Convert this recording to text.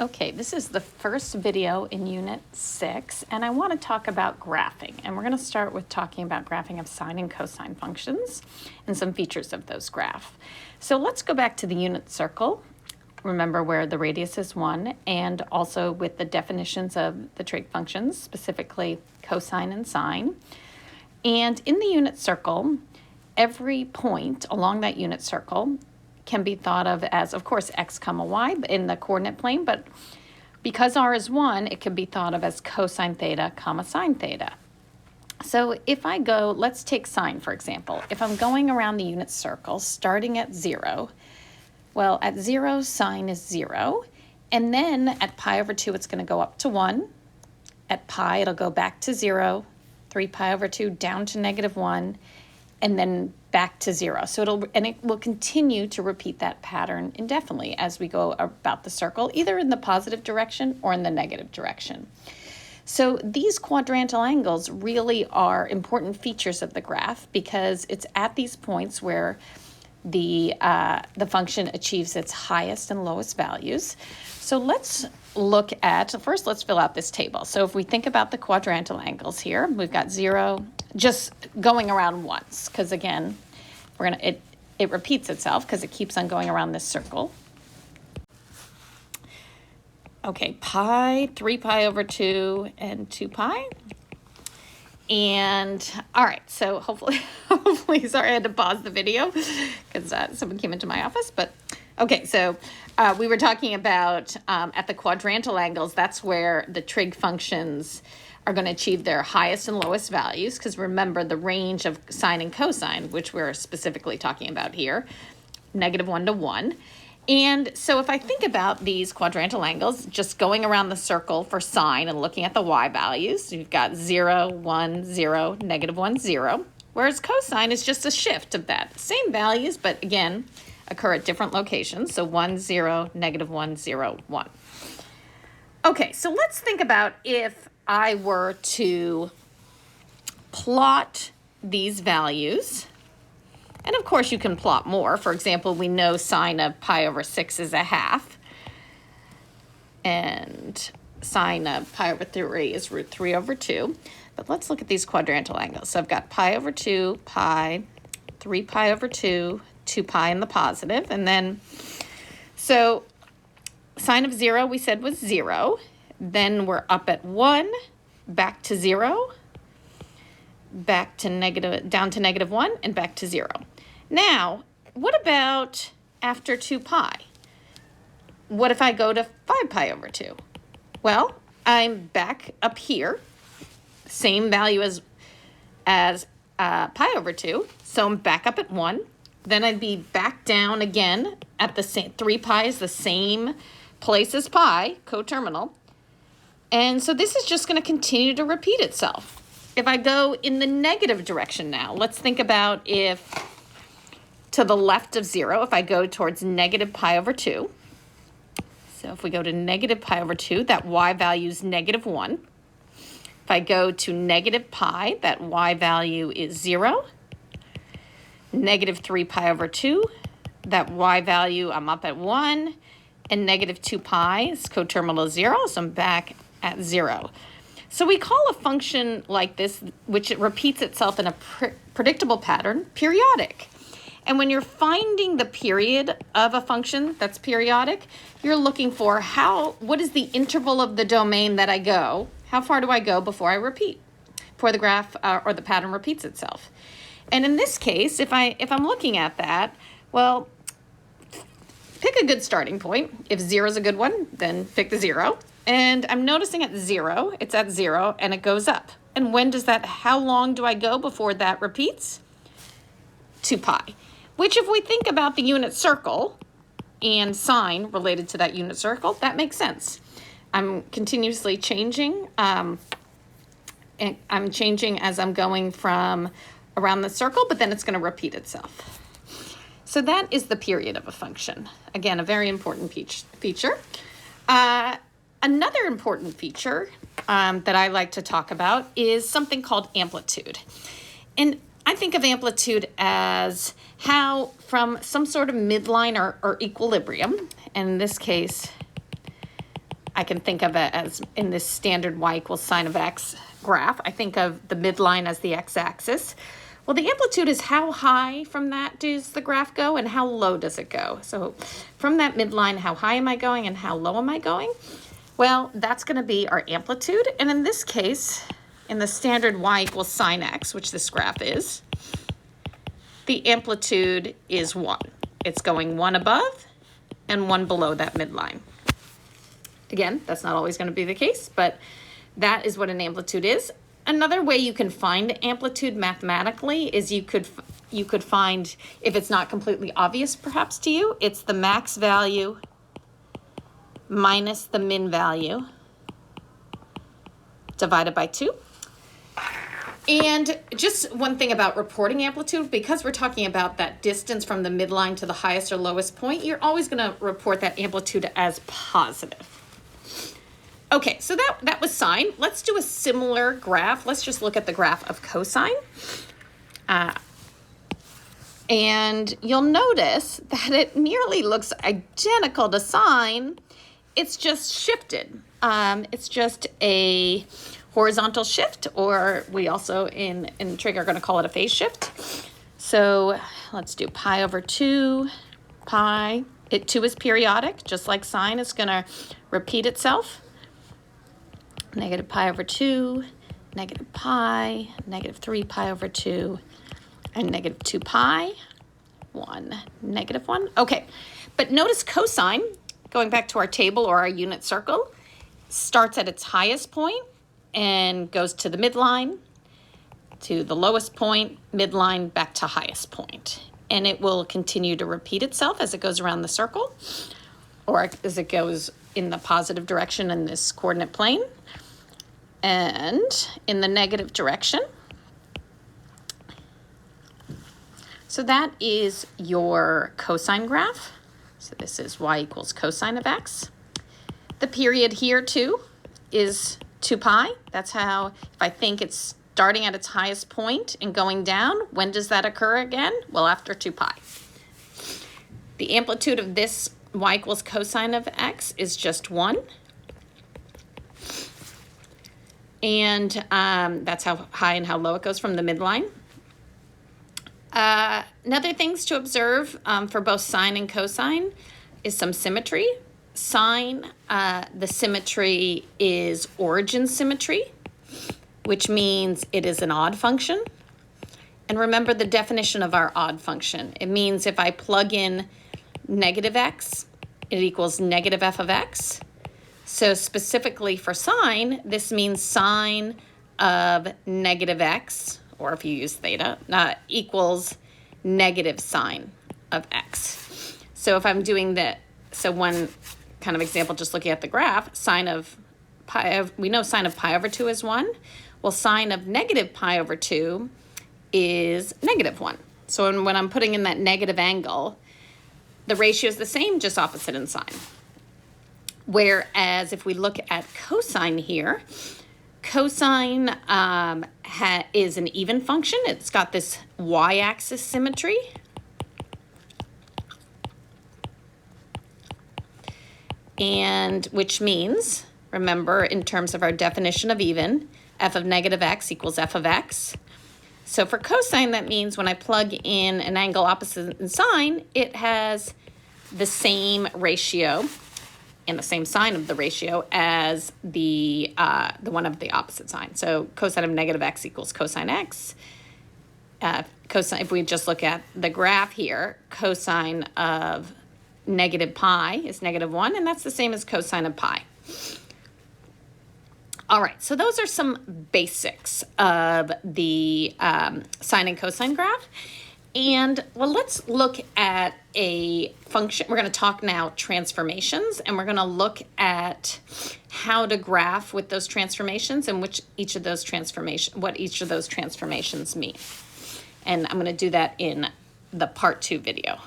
Okay, this is the first video in Unit 6, and I want to talk about graphing. And we're going to start with talking about graphing of sine and cosine functions and some features of those graphs. So let's go back to the unit circle. Remember where the radius is 1, and also with the definitions of the trig functions, specifically cosine and sine. And in the unit circle, every point along that unit circle can be thought of course, x comma y in the coordinate plane, but because r is 1, it can be thought of as cosine theta comma sine theta. So if I go, let's take sine, for example. If I'm going around the unit circle, starting at 0, well, at 0, sine is 0, and then at pi over 2, it's going to go up to 1. At pi, it'll go back to 0, 3 pi over 2 down to -1, and then back to 0. So it will continue to repeat that pattern indefinitely as we go about the circle, either in the positive direction or in the negative direction. So these quadrantal angles really are important features of the graph because it's at these points where the function achieves its highest and lowest values. So let's look at, first let's fill out this table. So if we think about the quadrantal angles here, we've got 0 just going around once, because again, it repeats itself because it keeps on going around this circle. Okay, pi, 3 pi over 2, and 2 pi. And all right, so hopefully, sorry, I had to pause the video because someone came into my office. But okay, so we were talking about at the quadrantal angles, that's where the trig functions are going to achieve their highest and lowest values, because remember the range of sine and cosine, which we're specifically talking about here, -1 to 1. And so if I think about these quadrantal angles, just going around the circle for sine and looking at the y values, you've got 0, 1, 0, -1, 0, whereas cosine is just a shift of that. Same values, but again, occur at different locations. So 1, 0, -1, 0, 1. Okay, so let's think about if I were to plot these values. And of course you can plot more. For example, we know sine of pi over 6 is 1/2. And sine of pi over 3 is √3 over 2. But let's look at these quadrantal angles. So I've got pi over 2, pi, 3 pi over 2, 2 pi in the positive. And then, so sine of 0 we said was 0. Then we're up at 1, back to 0, back to down to -1, and back to 0. Now, what about after 2 pi? What if I go to 5 pi over 2? Well, I'm back up here, same value as pi over 2, so I'm back up at 1. Then I'd be back down again at the same, 3 pi is the same place as pi, coterminal. And so this is just going to continue to repeat itself. If I go in the negative direction now, let's think about if to the left of 0, if I go towards negative pi over 2. So if we go to negative pi over 2, that y value is -1. If I go to negative pi, that y value is 0. -3 pi over 2, that y value, I'm up at 1. And -2 pi is coterminal 0, so I'm back at 0. So we call a function like this, which it repeats itself in a predictable pattern, periodic. And when you're finding the period of a function that's periodic, you're looking for what is the interval of the domain that I go? How far do I go before I repeat? Before the graph or the pattern repeats itself. And in this case, if I'm looking at that, well, pick a good starting point. If 0 is a good one, then pick the 0. And I'm noticing at 0, it's at 0, and it goes up. And how long do I go before that repeats? 2 pi. Which if we think about the unit circle and sine related to that unit circle, that makes sense. I'm continuously changing. And I'm changing as I'm going from around the circle, but then it's going to repeat itself. So that is the period of a function. Again, a very important feature. Another important feature that I like to talk about is something called amplitude. And I think of amplitude as how from some sort of midline or equilibrium, and in this case, I can think of it as in this standard y equals sine of x graph. I think of the midline as the x-axis. Well, the amplitude is how high from that does the graph go and how low does it go. So from that midline, how high am I going and how low am I going? Well, that's going to be our amplitude. And in this case, in the standard y equals sine x, which this graph is, the amplitude is 1. It's going 1 above and 1 below that midline. Again, that's not always going to be the case, but that is what an amplitude is. Another way you can find amplitude mathematically is you could find, if it's not completely obvious perhaps to you, it's the max value minus the min value divided by 2. And just one thing about reporting amplitude, because we're talking about that distance from the midline to the highest or lowest point, you're always going to report that amplitude as positive. Okay, so that was sine. Let's do a similar graph. Let's just look at the graph of cosine. And you'll notice that it nearly looks identical to sine. It's just shifted. It's just a horizontal shift, or we also in trig are going to call it a phase shift. So let's do pi over 2, pi. 2 is periodic, just like sine. It's going to repeat itself. Negative pi over 2, negative pi, negative 3 pi over 2, and negative 2 pi, 1, negative 1. Okay, but notice cosine, going back to our table or our unit circle, starts at its highest point and goes to the midline, to the lowest point, midline, back to highest point. And it will continue to repeat itself as it goes around the circle, or as it goes in the positive direction in this coordinate plane, and in the negative direction. So that is your cosine graph. So this is y equals cosine of x. The period here too is 2 pi. That's how, if I think it's starting at its highest point and going down, when does that occur again? Well, after 2 pi. The amplitude of this y equals cosine of x is just 1. And that's how high and how low it goes from the midline. Another things to observe for both sine and cosine is some symmetry. Sine, the symmetry is origin symmetry, which means it is an odd function. And remember the definition of our odd function. It means if I plug in negative x, it equals negative f of x. So specifically for sine, this means sine of negative x, or if you use theta, equals negative sine of x. So if I'm doing that, so one kind of example, just looking at the graph, sine of pi, we know sine of pi over 2 is 1. Well, sine of negative pi over 2 is negative 1. So when I'm putting in that negative angle, the ratio is the same, just opposite in sign. Whereas if we look at cosine here, cosine is an even function. It's got this y-axis symmetry. And which means, remember, in terms of our definition of even, f of negative x equals f of x. So for cosine, that means when I plug in an angle opposite in sine, it has the same ratio and the same sign of the ratio as the one of the opposite sign. So cosine of negative x equals cosine x. Cosine, if we just look at the graph here, cosine of negative pi is negative 1, and that's the same as cosine of pi. All right, so those are some basics of the sine and cosine graph. And well, let's look at a function. We're going to talk now transformations, and we're going to look at how to graph with those transformations and what each of those transformations mean. And I'm going to do that in the part 2 video.